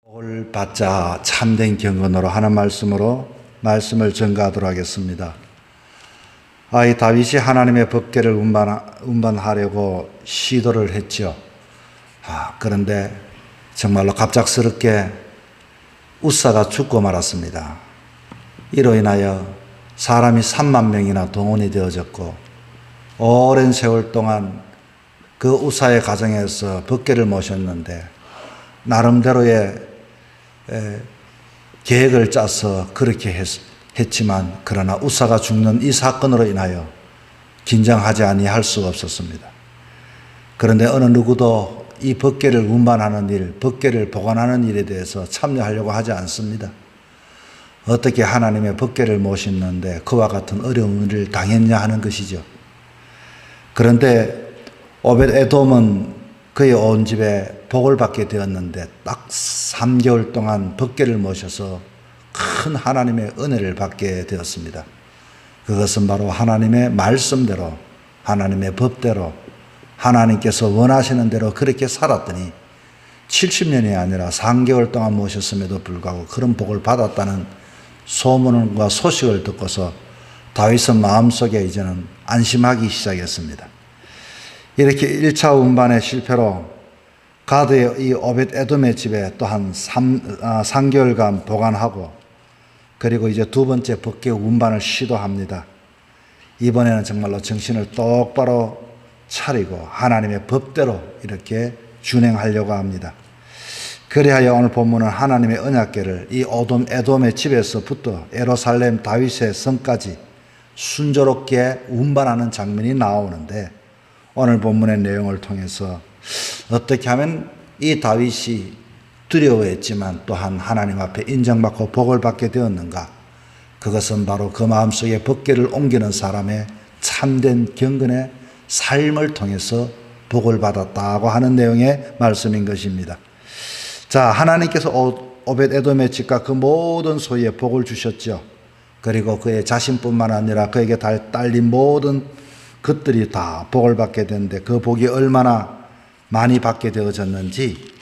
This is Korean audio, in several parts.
복을 받자 참된 경건으로 하는 말씀으로 말씀을 전가하도록 하겠습니다. 이 다윗이 하나님의 법궤를 운반하려고 시도를 했죠. 그런데 정말로 갑작스럽게 웃사가 죽고 말았습니다. 이로 인하여 사람이 3만 명이나 동원이 되어졌고, 오랜 세월 동안 그 웃사의 가정에서 법궤를 모셨는데 나름대로의 계획을 짜서 그렇게 했지만, 그러나 웃사가 죽는 이 사건으로 인하여 긴장하지 아니할 수가 없었습니다. 그런데 어느 누구도 이 법궤를 운반하는 일, 법궤를 보관하는 일에 대해서 참여하려고 하지 않습니다. 어떻게 하나님의 법궤를 모시는데 그와 같은 어려운 일을 당했냐 하는 것이죠. 그런데 오벳에돔은 그의 온 집에 복을 받게 되었는데 딱 3개월 동안 법궤를 모셔서 큰 하나님의 은혜를 받게 되었습니다. 그것은 바로 하나님의 말씀대로, 하나님의 법대로, 하나님께서 원하시는 대로 그렇게 살았더니 70년이 아니라 3개월 동안 모셨음에도 불구하고 그런 복을 받았다는 소문과 소식을 듣고서 다윗은 마음속에 이제는 안심하기 시작했습니다. 이렇게 1차 운반의 실패로 가드의 이 오벳에돔의 집에 또 한 3개월간 보관하고, 그리고 이제 두 번째 법궤 운반을 시도합니다. 이번에는 정말로 정신을 똑바로 차리고 하나님의 법대로 이렇게 준행하려고 합니다. 그리하여 오늘 본문은 하나님의 언약궤를 이 에돔의 집에서부터 예루살렘 다윗의 성까지 순조롭게 운반하는 장면이 나오는데, 오늘 본문의 내용을 통해서 어떻게 하면 이 다윗이 두려워했지만 또한 하나님 앞에 인정받고 복을 받게 되었는가? 그것은 바로 그 마음속에 법궤를 옮기는 사람의 참된 경건의 삶을 통해서 복을 받았다고 하는 내용의 말씀인 것입니다. 자, 하나님께서 오벳에돔의 집과 그 모든 소유에 복을 주셨죠. 그리고 그의 자신뿐만 아니라 그에게 딸린 모든 것들이 다 복을 받게 되는데, 그 복이 얼마나 많이 받게 되어졌는지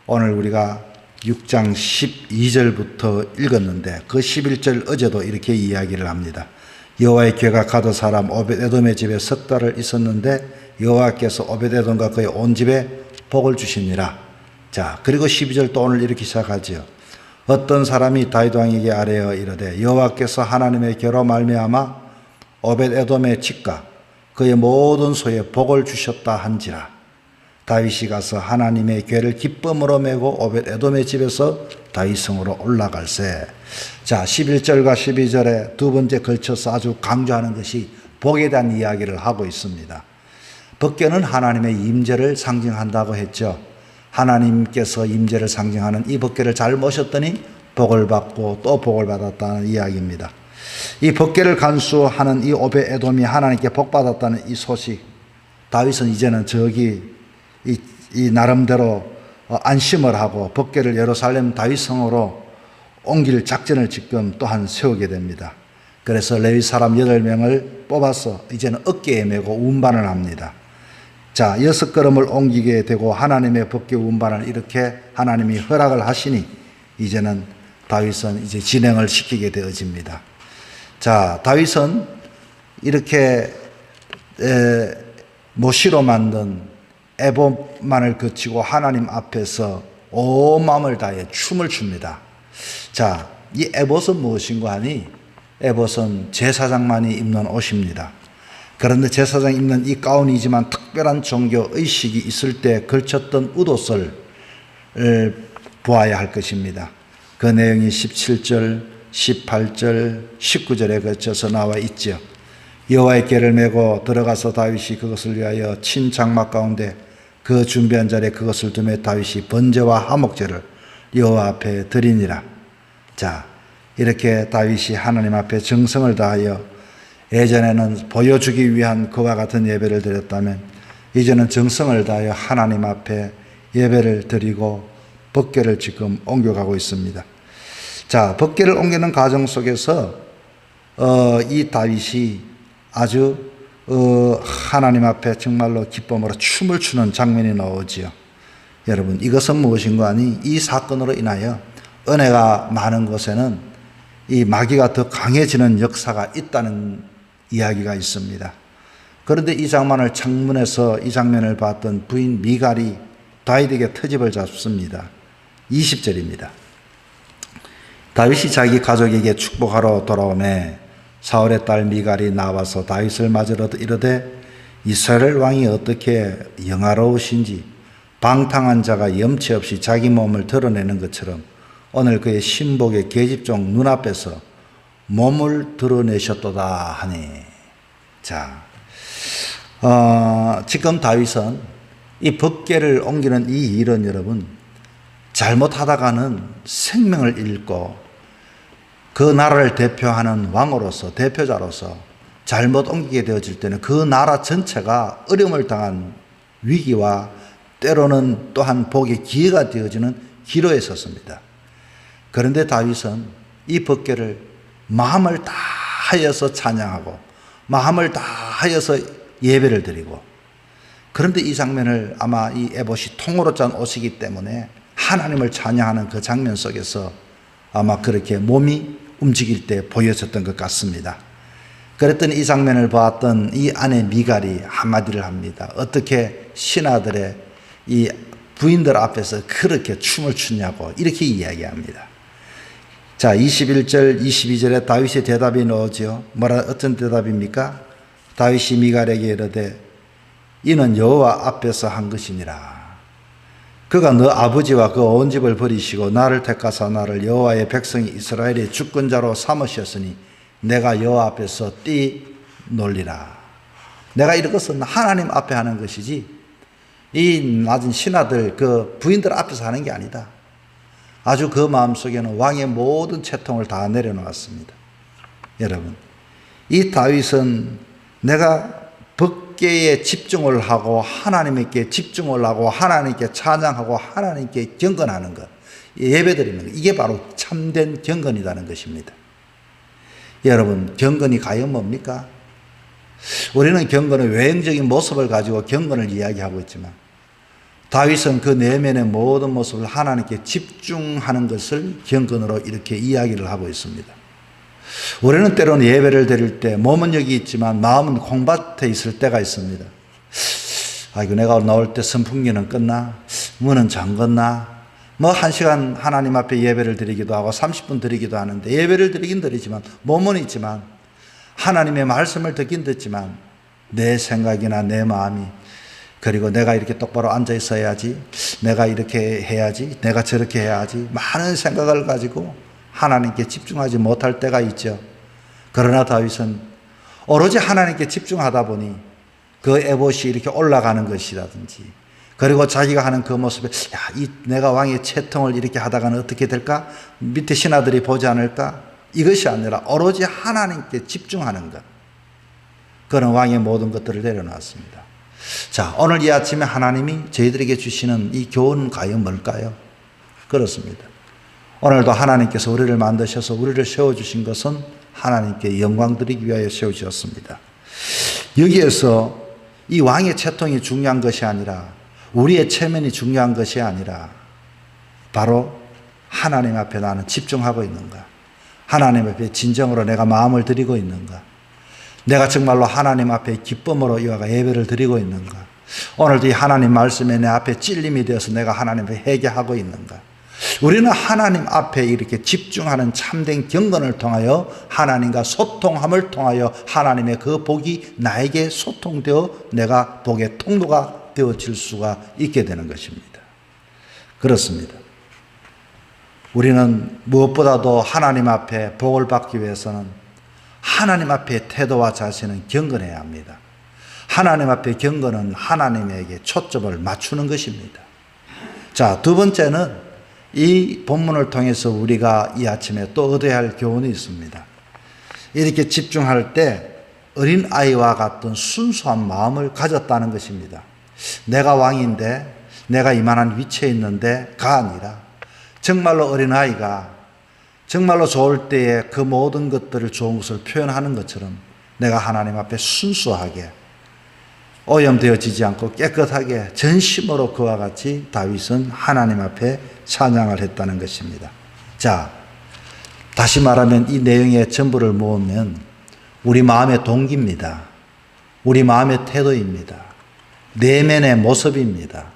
오늘 우리가 6장 12절부터 읽었는데, 그 11절 어제도 이렇게 이야기를 합니다. 여호와의 궤가 가드 사람 오벳에돔의 집에 석 달을 있었는데 여호와께서 오벳에돔과 그의 온 집에 복을 주시니라. 자, 그리고 12절 또 오늘 이렇게 시작하지요. 어떤 사람이 다윗 왕에게 아뢰어 이르되 여호와께서 하나님의 궤로 말미암아 오벳에돔의 집과 그의 모든 소에 복을 주셨다 한지라. 다윗이 가서 하나님의 궤를 기쁨으로 메고 오벳에돔의 집에서 다윗성으로 올라갈세. 자, 11절과 12절에 두 번째 걸쳐서 아주 강조하는 것이 복에 대한 이야기를 하고 있습니다. 법궤는 하나님의 임재를 상징한다고 했죠. 하나님께서 임재를 상징하는 이 법궤를 잘 모셨더니 복을 받고 또 복을 받았다는 이야기입니다. 이 법궤를 간수하는 이 오벳에돔이 하나님께 복 받았다는 이 소식, 다윗은 이제는 이 나름대로 안심을 하고 법궤를 예루살렘 다윗성으로 옮길 작전을 지금 또한 세우게 됩니다. 그래서 레위 사람 8명을 뽑아서 이제는 어깨에 메고 운반을 합니다. 자, 6걸음을 옮기게 되고 하나님의 법궤 운반을 이렇게 하나님이 허락을 하시니 이제는 다윗은 이제 진행을 시키게 되어집니다. 자, 다윗은 이렇게 모시로 만든 에봇만을 거치고 하나님 앞에서 온 마음을 다해 춤을 춥니다. 자, 이 에봇은 무엇인가 하니, 에봇은 제사장만이 입는 옷입니다. 그런데 제사장이 입는 이 가운이지만 특별한 종교 의식이 있을 때 걸쳤던 웃옷을 보아야 할 것입니다. 그 내용이 17절, 18절, 19절에 거쳐서 나와 있죠. 여호와의 궤를 메고 들어가서 다윗이 그것을 위하여 친 장막 가운데 그 준비한 자리에 그것을 두매 다윗이 번제와 화목제를 여호와 앞에 드리니라. 자, 이렇게 다윗이 하나님 앞에 정성을 다하여, 예전에는 보여주기 위한 그와 같은 예배를 드렸다면 이제는 정성을 다하여 하나님 앞에 예배를 드리고 법궤를 지금 옮겨가고 있습니다. 자, 법궤를 옮기는 과정 속에서 이 다윗이 아주 하나님 앞에 정말로 기쁨으로 춤을 추는 장면이 나오지요. 여러분, 이것은 무엇인가 하니 이 사건으로 인하여 은혜가 많은 곳에는 이 마귀가 더 강해지는 역사가 있다는 이야기가 있습니다. 그런데 이 장면을 창문에서 이 장면을 봤던 부인 미갈이 다윗에게 트집을 잡습니다. 20절입니다. 다윗이 자기 가족에게 축복하러 돌아오매 사울의 딸 미갈이 나와서 다윗을 맞으러 이르되 이스라엘 왕이 어떻게 영화로우신지 방탕한 자가 염치 없이 자기 몸을 드러내는 것처럼 오늘 그의 신복의 계집종 눈앞에서 몸을 드러내셨도다 하니. 자, 지금 다윗은 이 법궤를 옮기는 이 일은 여러분 잘못하다가는 생명을 잃고 그 나라를 대표하는 왕으로서 대표자로서 잘못 옮기게 되어질 때는 그 나라 전체가 어려움을 당한 위기와 때로는 또한 복의 기회가 되어지는 기로에 섰습니다. 그런데 다윗은 이 법궤를 마음을 다하여서 찬양하고 마음을 다하여서 예배를 드리고, 그런데 이 장면을 아마 이 에봇이 통으로 짠 옷이기 때문에 하나님을 찬양하는 그 장면 속에서 아마 그렇게 몸이 움직일 때 보여졌던 것 같습니다. 그랬더니 이 장면을 보았던 이 아내 미갈이 한마디를 합니다. 어떻게 신하들의 이 부인들 앞에서 그렇게 춤을 추냐고 이렇게 이야기합니다. 자, 21절 22절에 다윗의 대답이 나오죠. 어떤 대답입니까? 다윗이 미갈에게 이르되 이는 여호와 앞에서 한 것이니라. 그가 너 아버지와 그 온 집을 버리시고 나를 택하사 나를 여호와의 백성이 이스라엘의 주권자로 삼으셨으니 내가 여호와 앞에서 뛰놀리라. 내가 이것은 하나님 앞에 하는 것이지 이 낮은 신하들 그 부인들 앞에서 하는 게 아니다. 아주 그 마음속에는 왕의 모든 채통을 다 내려놓았습니다. 여러분, 이 다윗은 내가 법궤에 집중을 하고 하나님께 집중을 하고 하나님께 찬양하고 하나님께 경건하는 것, 예배드리는 것, 이게 바로 참된 경건이라는 것입니다. 여러분, 경건이 과연 뭡니까? 우리는 경건의 외형적인 모습을 가지고 경건을 이야기하고 있지만 다윗은 그 내면의 모든 모습을 하나님께 집중하는 것을 경건으로 이렇게 이야기를 하고 있습니다. 우리는 때로는 예배를 드릴 때 몸은 여기 있지만 마음은 콩밭에 있을 때가 있습니다. 아이고, 내가 나올 때 선풍기는 껐나? 문은 잠궜나? 뭐 1시간 하나님 앞에 예배를 드리기도 하고 30분 드리기도 하는데 예배를 드리긴 드리지만 몸은 있지만 하나님의 말씀을 듣긴 듣지만 내 생각이나 내 마음이, 그리고 내가 이렇게 똑바로 앉아 있어야지, 내가 이렇게 해야지, 내가 저렇게 해야지, 많은 생각을 가지고 하나님께 집중하지 못할 때가 있죠. 그러나 다윗은 오로지 하나님께 집중하다 보니 그 에봇이 이렇게 올라가는 것이라든지, 그리고 자기가 하는 그 모습에 내가 왕의 채통을 이렇게 하다가는 어떻게 될까? 밑에 신하들이 보지 않을까? 이것이 아니라 오로지 하나님께 집중하는 것, 그런 왕의 모든 것들을 내려놨습니다. 자, 오늘 이 아침에 하나님이 저희들에게 주시는 이 교훈은 과연 뭘까요? 그렇습니다. 오늘도 하나님께서 우리를 만드셔서 우리를 세워주신 것은 하나님께 영광 드리기 위하여 세워주셨습니다. 여기에서 이 왕의 채통이 중요한 것이 아니라, 우리의 체면이 중요한 것이 아니라 바로 하나님 앞에 나는 집중하고 있는가, 하나님 앞에 진정으로 내가 마음을 드리고 있는가, 내가 정말로 하나님 앞에 기쁨으로 이와가 예배를 드리고 있는가, 오늘도 이 하나님 말씀에 내 앞에 찔림이 되어서 내가 하나님 앞에 회개하고 있는가. 우리는 하나님 앞에 이렇게 집중하는 참된 경건을 통하여 하나님과 소통함을 통하여 하나님의 그 복이 나에게 소통되어 내가 복의 통로가 되어질 수가 있게 되는 것입니다. 그렇습니다. 우리는 무엇보다도 하나님 앞에 복을 받기 위해서는 하나님 앞에 태도와 자세는 경건해야 합니다. 하나님 앞에 경건은 하나님에게 초점을 맞추는 것입니다. 자, 두 번째는 이 본문을 통해서 우리가 이 아침에 또 얻어야 할 교훈이 있습니다. 이렇게 집중할 때 어린아이와 같은 순수한 마음을 가졌다는 것입니다. 내가 왕인데, 내가 이만한 위치에 있는데가 아니라 정말로 어린아이가 정말로 좋을 때에 그 모든 것들을 좋은 것을 표현하는 것처럼 내가 하나님 앞에 순수하게 오염되어지지 않고 깨끗하게 전심으로 그와 같이 다윗은 하나님 앞에 찬양을 했다는 것입니다. 자, 다시 말하면 이 내용의 전부를 모으면 우리 마음의 동기입니다. 우리 마음의 태도입니다. 내면의 모습입니다.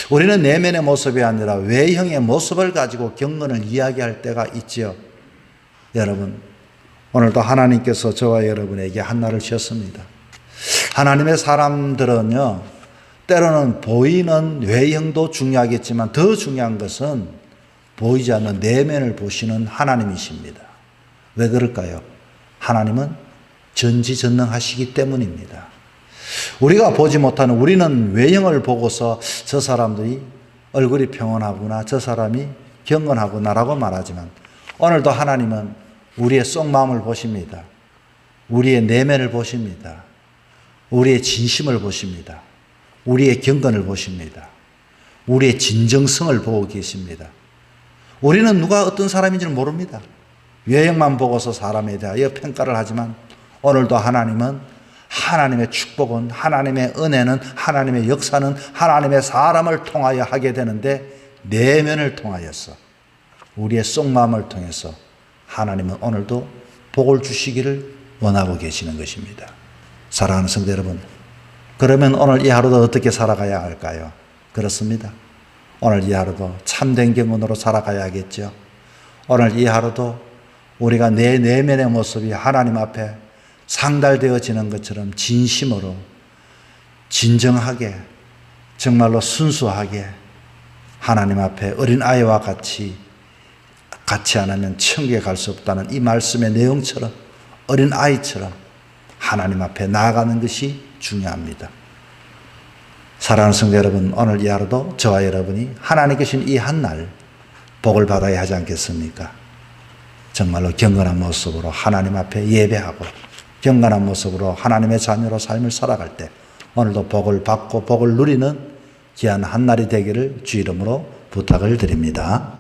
우리는 내면의 모습이 아니라 외형의 모습을 가지고 경건을 이야기할 때가 있지요. 여러분, 오늘도 하나님께서 저와 여러분에게 한날을 주셨습니다. 하나님의 사람들은요, 때로는 보이는 외형도 중요하겠지만 더 중요한 것은 보이지 않는 내면을 보시는 하나님이십니다. 왜 그럴까요? 하나님은 전지전능하시기 때문입니다. 우리가 보지 못하는, 우리는 외형을 보고서 저 사람들이 얼굴이 평온하구나, 저 사람이 경건하구나라고 말하지만 오늘도 하나님은 우리의 속마음을 보십니다. 우리의 내면을 보십니다. 우리의 진심을 보십니다. 우리의 경건을 보십니다. 우리의 진정성을 보고 계십니다. 우리는 누가 어떤 사람인지는 모릅니다. 외형만 보고서 사람에 대하여 평가를 하지만 오늘도 하나님은, 하나님의 축복은, 하나님의 은혜는, 하나님의 역사는 하나님의 사람을 통하여 하게 되는데 내면을 통하여서, 우리의 속마음을 통해서 하나님은 오늘도 복을 주시기를 원하고 계시는 것입니다. 사랑하는 성도 여러분, 그러면 오늘 이 하루도 어떻게 살아가야 할까요? 그렇습니다. 오늘 이 하루도 참된 경건으로 살아가야겠죠. 오늘 이 하루도 우리가 내 내면의 모습이 하나님 앞에 상달되어지는 것처럼 진심으로, 진정하게, 정말로 순수하게 하나님 앞에 어린아이와 같이 안 하면 천국에 갈 수 없다는 이 말씀의 내용처럼 어린아이처럼 하나님 앞에 나아가는 것이 중요합니다. 사랑하는 성도 여러분, 오늘 이 하루도 저와 여러분이 하나님께 주신 이 한날 복을 받아야 하지 않겠습니까? 정말로 경건한 모습으로 하나님 앞에 예배하고 경건한 모습으로 하나님의 자녀로 삶을 살아갈 때 오늘도 복을 받고 복을 누리는 귀한 한날이 되기를 주 이름으로 부탁을 드립니다.